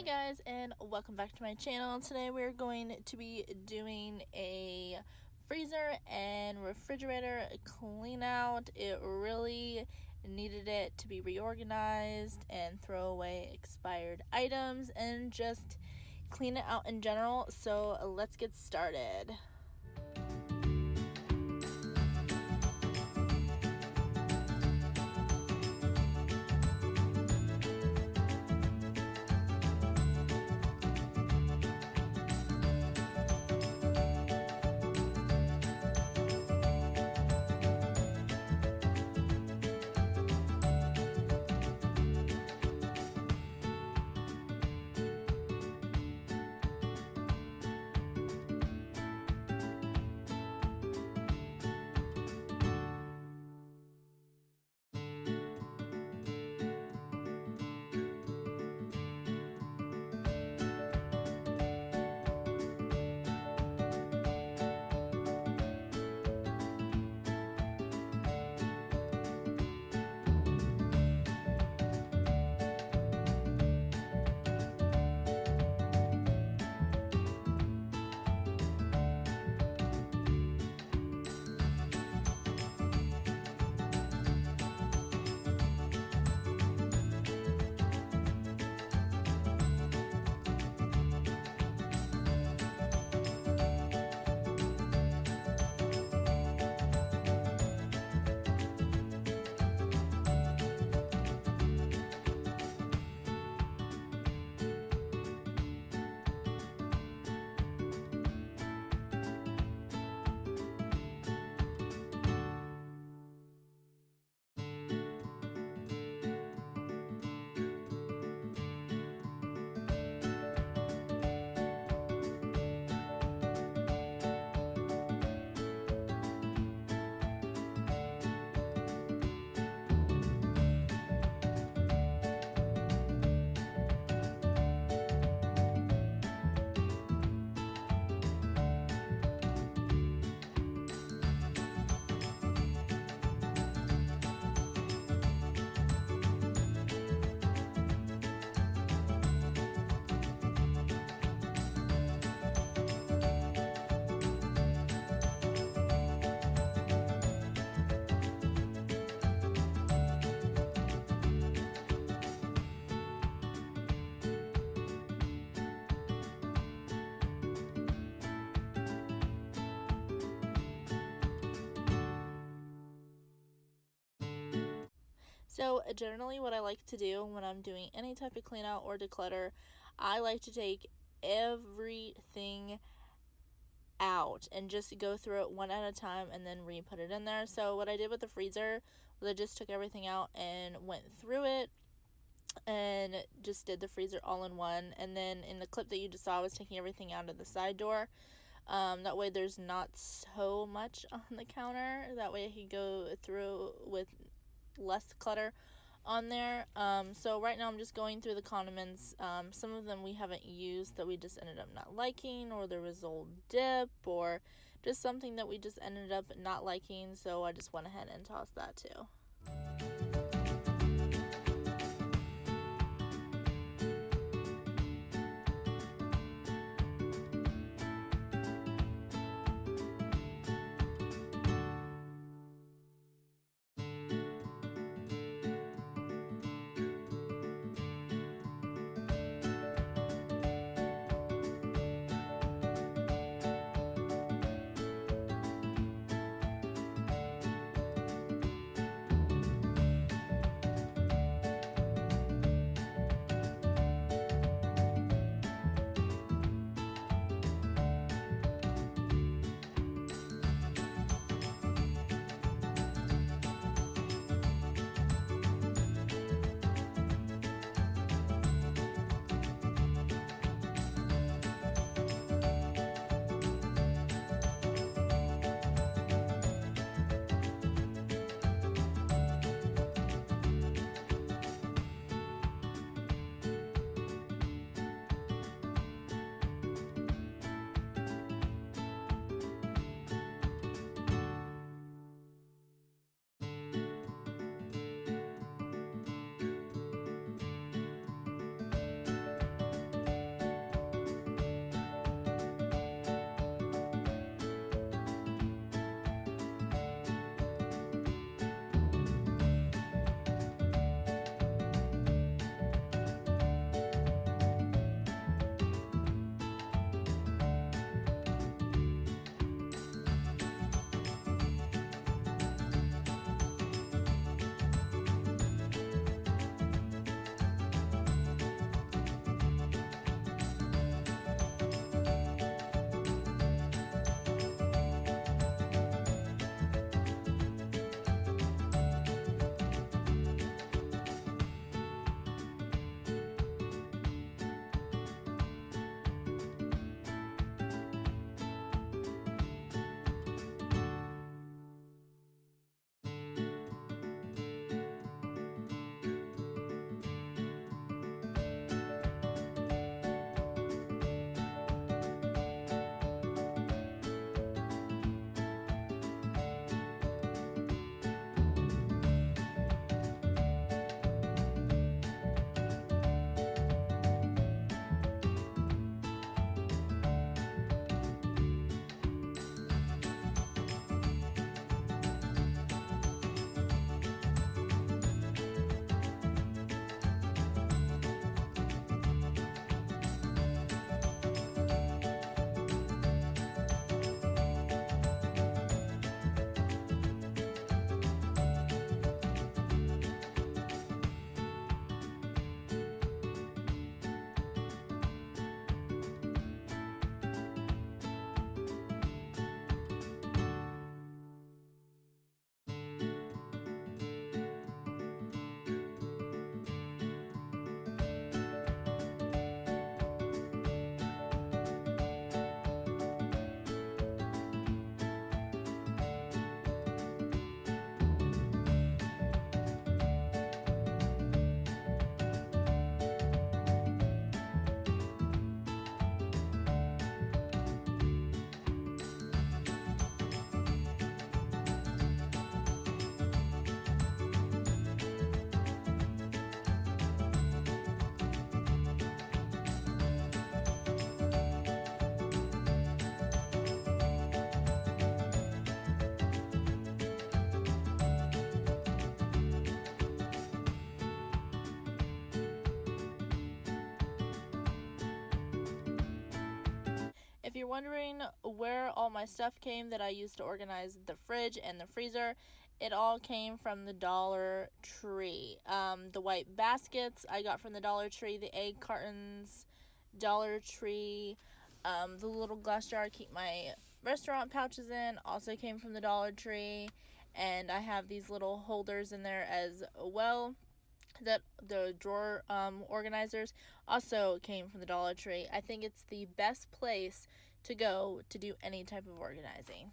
guys, and welcome back to my channel. Today we're going to be doing a freezer and refrigerator clean out. It really needed it to be reorganized and throw away expired items and just clean it out in general. So let's get started. So generally what I like to do when I'm doing any type of clean out or declutter, I like to take everything out and just go through it one at a time and then re-put it in there. So what I did with the freezer was I just took everything out and went through it and just did the freezer all in one. And then in the clip that you just saw, I was taking everything out of the side door. That way there's not so much on the counter. That way I can go through with less clutter on there. So right now I'm just going through the condiments. Some of them we haven't used that we just ended up not liking, or there was old dip, or just something that we just ended up not liking, so I just went ahead and tossed that too. If you're wondering where all my stuff came that I used to organize the fridge and the freezer, it all came from the Dollar Tree. The white baskets I got from the Dollar Tree, the egg cartons, Dollar Tree, the little glass jar I keep my restaurant pouches in also came from the Dollar Tree, and I have these little holders in there as well. That the drawer organizers also came from the Dollar Tree. I think it's the best place to go to do any type of organizing.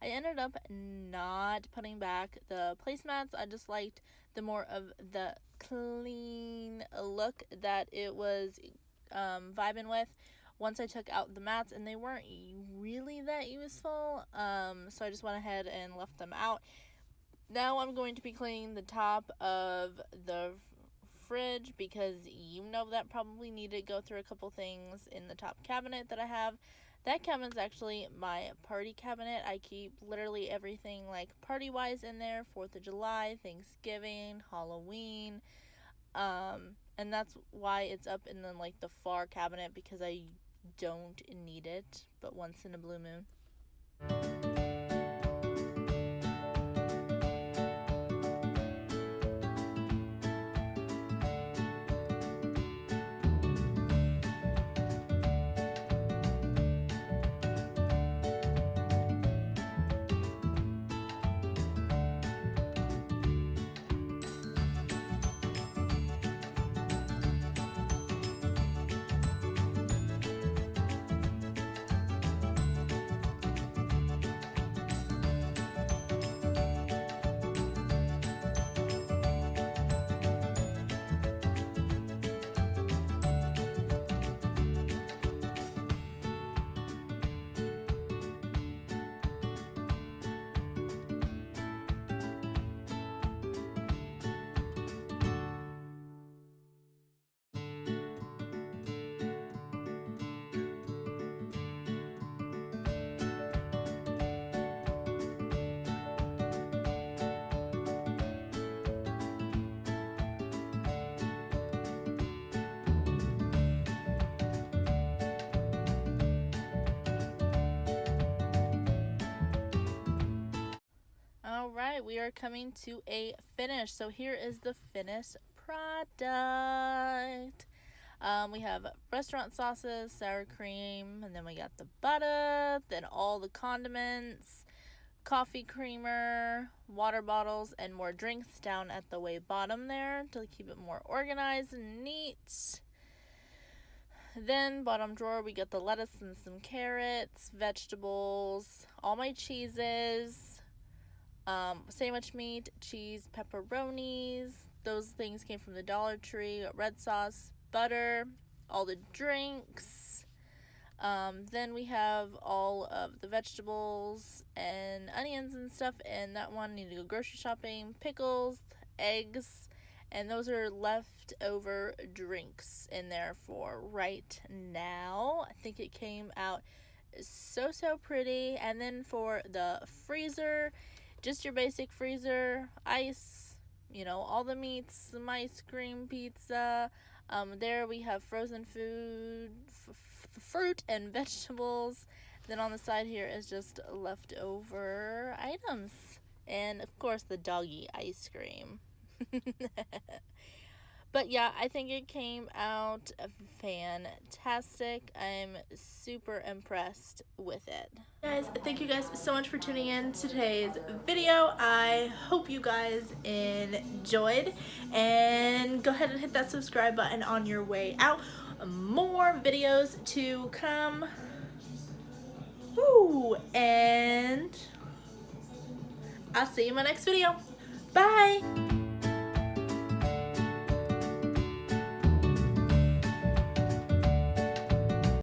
I ended up not putting back the placemats. I just liked the more of the clean look that it was vibing with once I took out the mats, and they weren't really that useful, so I just went ahead and left them out. Now I'm going to be cleaning the top of the fridge because you know that probably need to go through a couple things in the top cabinet that I have. That cabinet's actually my party cabinet. I keep literally everything like party wise in there. 4th of July, Thanksgiving, Halloween. And that's why it's up in the like the far cabinet, because I don't need it but once in a blue moon. Alright, we are coming to a finish. So here is the finished product. We have restaurant sauces, sour cream, and then we got the butter, then all the condiments, coffee creamer, water bottles, and more drinks down at the way bottom there to keep it more organized and neat. Then bottom drawer, we got the lettuce and some carrots, vegetables, all my cheeses, Sandwich meat, cheese, pepperonis. Those things came from the Dollar Tree. Red sauce, butter, all the drinks. Then we have all of the vegetables and onions and stuff. And that one needed to go grocery shopping. Pickles, eggs, and those are leftover drinks in there for right now. I think it came out so pretty. And then for the freezer, just your basic freezer, ice, all the meats, some ice cream, pizza. There we have frozen food, fruit and vegetables. Then on the side here is just leftover items. And of course, the doggy ice cream. But yeah, I think it came out fantastic. I'm super impressed with it. Guys, thank you guys so much for tuning in to today's video. I hope you guys enjoyed, and go ahead and hit that subscribe button on your way out. More videos to come. Woo! And I'll see you in my next video. Bye!